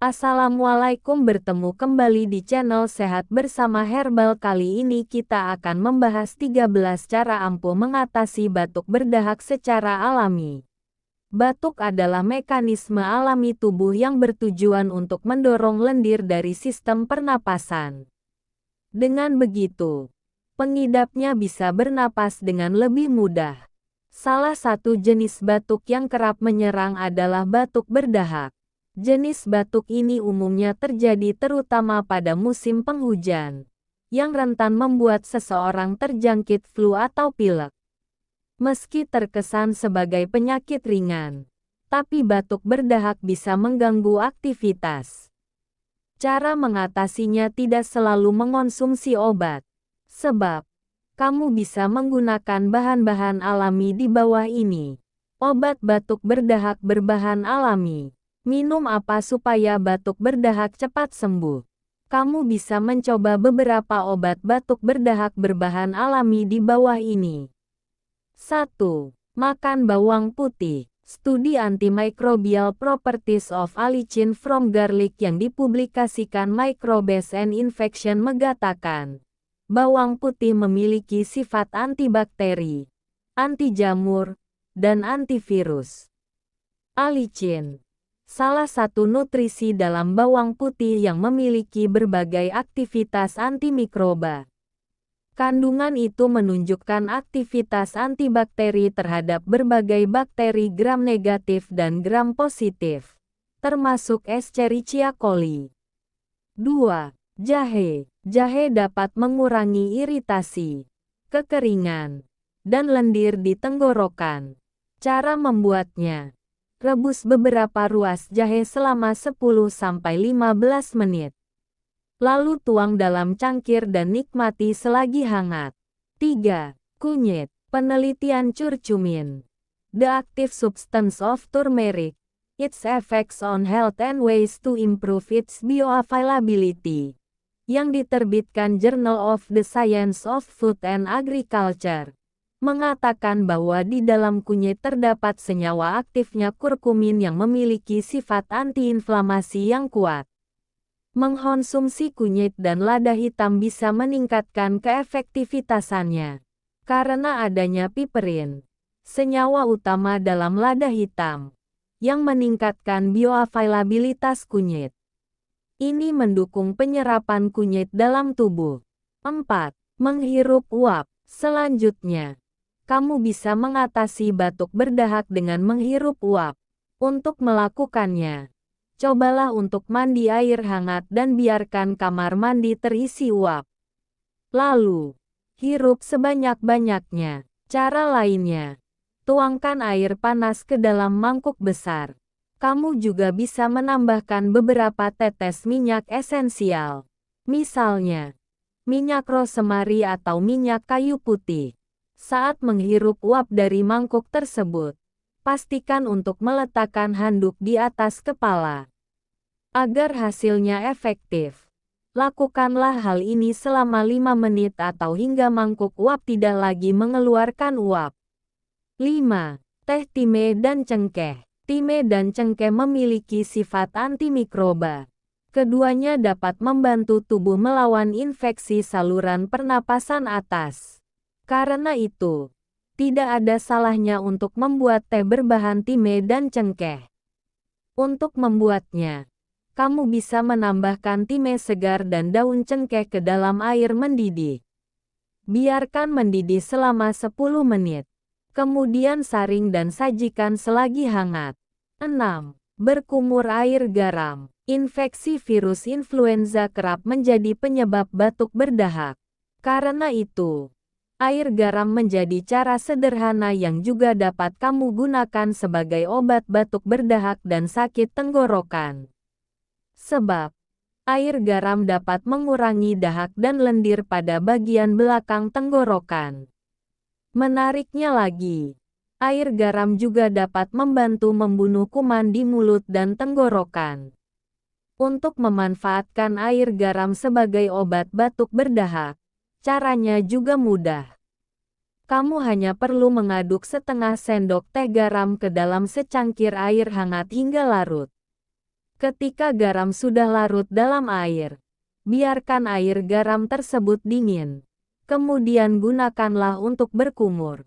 Assalamualaikum, bertemu kembali di channel Sehat Bersama Herbal. Kali ini kita akan membahas 13 cara ampuh mengatasi batuk berdahak secara alami. Batuk adalah mekanisme alami tubuh yang bertujuan untuk mendorong lendir dari sistem pernapasan. Dengan begitu, pengidapnya bisa bernapas dengan lebih mudah. Salah satu jenis batuk yang kerap menyerang adalah batuk berdahak. Jenis batuk ini umumnya terjadi terutama pada musim penghujan, yang rentan membuat seseorang terjangkit flu atau pilek. Meski terkesan sebagai penyakit ringan, tapi batuk berdahak bisa mengganggu aktivitas. Cara mengatasinya tidak selalu mengonsumsi obat, sebab kamu bisa menggunakan bahan-bahan alami di bawah ini. Obat batuk berdahak berbahan alami. Minum apa supaya batuk berdahak cepat sembuh? Kamu bisa mencoba beberapa obat batuk berdahak berbahan alami di bawah ini. 1. Makan bawang putih. Studi Antimicrobial Properties of Allicin from Garlic yang dipublikasikan Microbes and Infection mengatakan, bawang putih memiliki sifat antibakteri, anti jamur, dan antivirus. Allicin, salah satu nutrisi dalam bawang putih yang memiliki berbagai aktivitas antimikroba. Kandungan itu menunjukkan aktivitas antibakteri terhadap berbagai bakteri gram negatif dan gram positif, termasuk Escherichia coli. 2. Jahe. Jahe dapat mengurangi iritasi, kekeringan, dan lendir di tenggorokan. Cara membuatnya: rebus beberapa ruas jahe selama 10-15 menit. Lalu tuang dalam cangkir dan nikmati selagi hangat. 3. Kunyit. Penelitian curcumin, The Active Substance of Turmeric, Its Effects on Health and Ways to Improve Its Bioavailability, yang diterbitkan Journal of the Science of Food and Agriculture, mengatakan bahwa di dalam kunyit terdapat senyawa aktifnya kurkumin yang memiliki sifat antiinflamasi yang kuat. Mengkonsumsi kunyit dan lada hitam bisa meningkatkan keefektivitasannya, karena adanya piperin, senyawa utama dalam lada hitam, yang meningkatkan bioavailabilitas kunyit. Ini mendukung penyerapan kunyit dalam tubuh. 4. Menghirup uap. Selanjutnya, kamu bisa mengatasi batuk berdahak dengan menghirup uap. Untuk melakukannya, cobalah untuk mandi air hangat dan biarkan kamar mandi terisi uap. Lalu, hirup sebanyak-banyaknya. Cara lainnya, tuangkan air panas ke dalam mangkuk besar. Kamu juga bisa menambahkan beberapa tetes minyak esensial. Misalnya, minyak rosemary atau minyak kayu putih. Saat menghirup uap dari mangkuk tersebut, pastikan untuk meletakkan handuk di atas kepala. Agar hasilnya efektif, lakukanlah hal ini selama 5 menit atau hingga mangkuk uap tidak lagi mengeluarkan uap. 5. Teh time dan cengkeh. Time dan cengkeh memiliki sifat antimikroba. Keduanya dapat membantu tubuh melawan infeksi saluran pernapasan atas. Karena itu, tidak ada salahnya untuk membuat teh berbahan time dan cengkeh. Untuk membuatnya, kamu bisa menambahkan time segar dan daun cengkeh ke dalam air mendidih. Biarkan mendidih selama 10 menit. Kemudian saring dan sajikan selagi hangat. 6. Berkumur air garam. Infeksi virus influenza kerap menjadi penyebab batuk berdahak. Karena itu, air garam menjadi cara sederhana yang juga dapat kamu gunakan sebagai obat batuk berdahak dan sakit tenggorokan. Sebab, air garam dapat mengurangi dahak dan lendir pada bagian belakang tenggorokan. Menariknya lagi, air garam juga dapat membantu membunuh kuman di mulut dan tenggorokan. Untuk memanfaatkan air garam sebagai obat batuk berdahak, caranya juga mudah. Kamu hanya perlu mengaduk setengah sendok teh garam ke dalam secangkir air hangat hingga larut. Ketika garam sudah larut dalam air, biarkan air garam tersebut dingin. Kemudian gunakanlah untuk berkumur.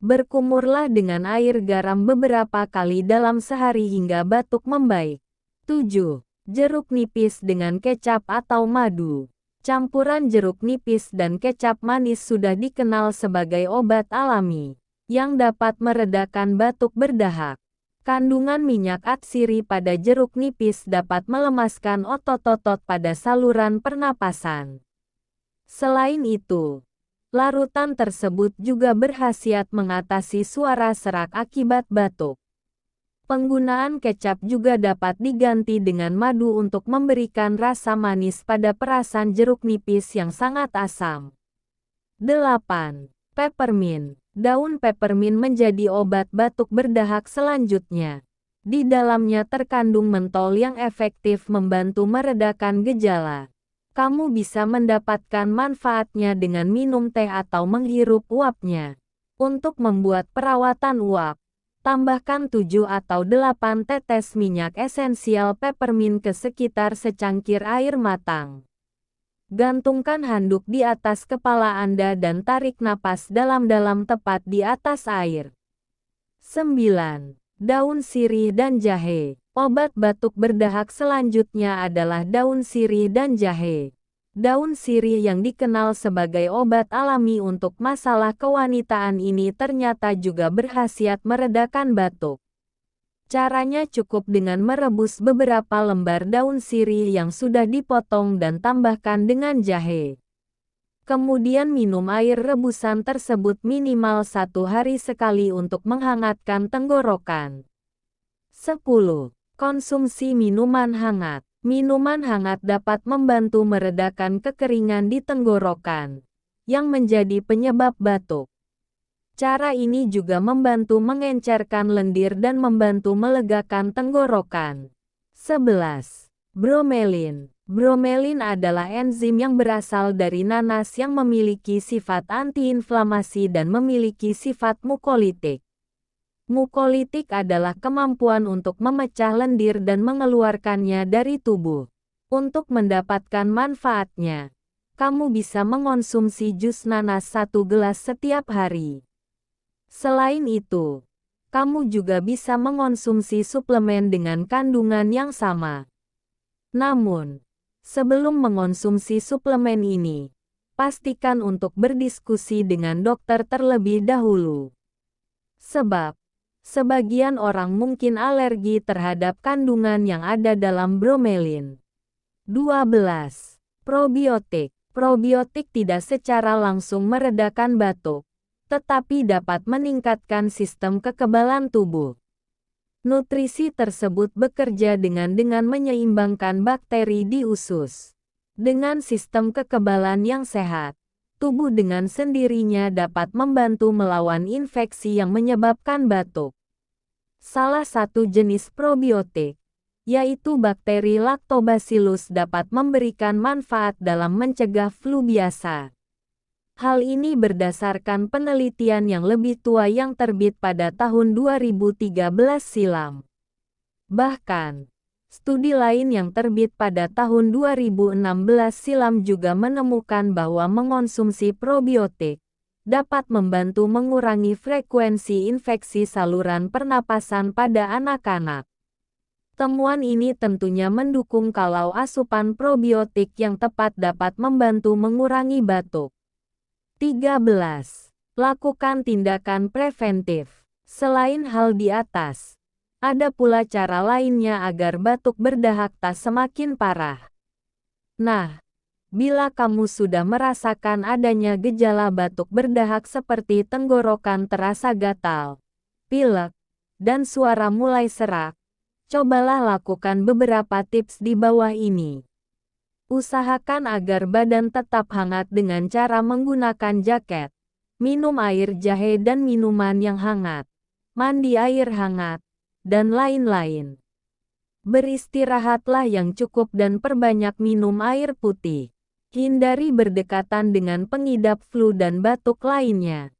Berkumurlah dengan air garam beberapa kali dalam sehari hingga batuk membaik. 7. Jeruk nipis dengan kecap atau madu. Campuran jeruk nipis dan kecap manis sudah dikenal sebagai obat alami yang dapat meredakan batuk berdahak. Kandungan minyak atsiri pada jeruk nipis dapat melemaskan otot-otot pada saluran pernapasan. Selain itu, larutan tersebut juga berkhasiat mengatasi suara serak akibat batuk. Penggunaan kecap juga dapat diganti dengan madu untuk memberikan rasa manis pada perasan jeruk nipis yang sangat asam. 8. Peppermint. Daun peppermint menjadi obat batuk berdahak selanjutnya. Di dalamnya terkandung mentol yang efektif membantu meredakan gejala. Kamu bisa mendapatkan manfaatnya dengan minum teh atau menghirup uapnya. Untuk membuat perawatan uap, tambahkan 7 atau 8 tetes minyak esensial peppermint ke sekitar secangkir air matang. Gantungkan handuk di atas kepala Anda dan tarik napas dalam-dalam tepat di atas air. 9. Daun sirih dan jahe. Obat batuk berdahak selanjutnya adalah daun sirih dan jahe. Daun sirih yang dikenal sebagai obat alami untuk masalah kewanitaan ini ternyata juga berkhasiat meredakan batuk. Caranya cukup dengan merebus beberapa lembar daun sirih yang sudah dipotong dan tambahkan dengan jahe. Kemudian minum air rebusan tersebut minimal 1 hari sekali untuk menghangatkan tenggorokan. 10. Konsumsi minuman hangat. Minuman hangat dapat membantu meredakan kekeringan di tenggorokan, yang menjadi penyebab batuk. Cara ini juga membantu mengencerkan lendir dan membantu melegakan tenggorokan. 11. Bromelin. Bromelin adalah enzim yang berasal dari nanas yang memiliki sifat antiinflamasi dan memiliki sifat mukolitik. Mukolitik adalah kemampuan untuk memecah lendir dan mengeluarkannya dari tubuh. Untuk mendapatkan manfaatnya, kamu bisa mengonsumsi jus nanas 1 gelas setiap hari. Selain itu, kamu juga bisa mengonsumsi suplemen dengan kandungan yang sama. Namun, sebelum mengonsumsi suplemen ini, pastikan untuk berdiskusi dengan dokter terlebih dahulu. Sebab, sebagian orang mungkin alergi terhadap kandungan yang ada dalam bromelin. 12. Probiotik. Probiotik tidak secara langsung meredakan batuk, tetapi dapat meningkatkan sistem kekebalan tubuh. Nutrisi tersebut bekerja dengan menyeimbangkan bakteri di usus. Dengan sistem kekebalan yang sehat, tubuh dengan sendirinya dapat membantu melawan infeksi yang menyebabkan batuk. Salah satu jenis probiotik, yaitu bakteri Lactobacillus, dapat memberikan manfaat dalam mencegah flu biasa. Hal ini berdasarkan penelitian yang lebih tua yang terbit pada tahun 2013 silam. Bahkan, studi lain yang terbit pada tahun 2016 silam juga menemukan bahwa mengonsumsi probiotik dapat membantu mengurangi frekuensi infeksi saluran pernapasan pada anak-anak. Temuan ini tentunya mendukung kalau asupan probiotik yang tepat dapat membantu mengurangi batuk. 13. Lakukan tindakan preventif. Selain hal di atas, ada pula cara lainnya agar batuk berdahak tak semakin parah. Nah, bila kamu sudah merasakan adanya gejala batuk berdahak seperti tenggorokan terasa gatal, pilek, dan suara mulai serak, cobalah lakukan beberapa tips di bawah ini. Usahakan agar badan tetap hangat dengan cara menggunakan jaket, minum air jahe dan minuman yang hangat, mandi air hangat, dan lain-lain. Beristirahatlah yang cukup dan perbanyak minum air putih. Hindari berdekatan dengan pengidap flu dan batuk lainnya.